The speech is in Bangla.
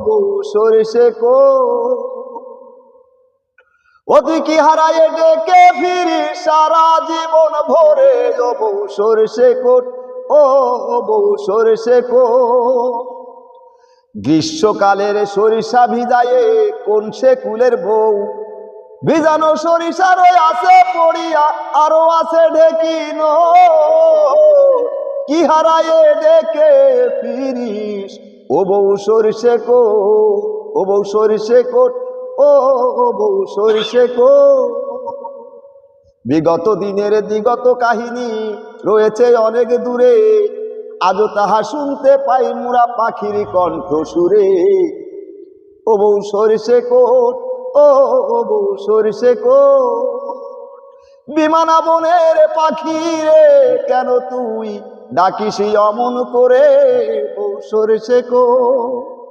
বউ সরিষে কো ও তুই কি হারায়ে ডেকে ফিরি সারা জীবন ভরে ও বউ সরিষে কোট ও বউ সরিষে কো গ্রীষ্মকালের সরিষা ভিজায়ে কোন সে কুলের বউ ভিজানো সরিষার আছে পড়িয়া আরো আছে ঢেকিন কি হারায়ে ডেকে ফিরিস ও বউ সরিষে কোট ও বউ সরিষে কোট ও বউ সরিষে কোট বিগত দিনের দিগত কাহিনী রয়েছে অনেক দূরে আজও তাহা শুনতে পাই মুরা পাখির কণ্ঠ সুরে ও বউ সরিষে কোট ও বউ সরিষে কোট বিমানা বনের পাখি রে কেন তুই ডাকিস অমন করে বউ সরিষে কোট।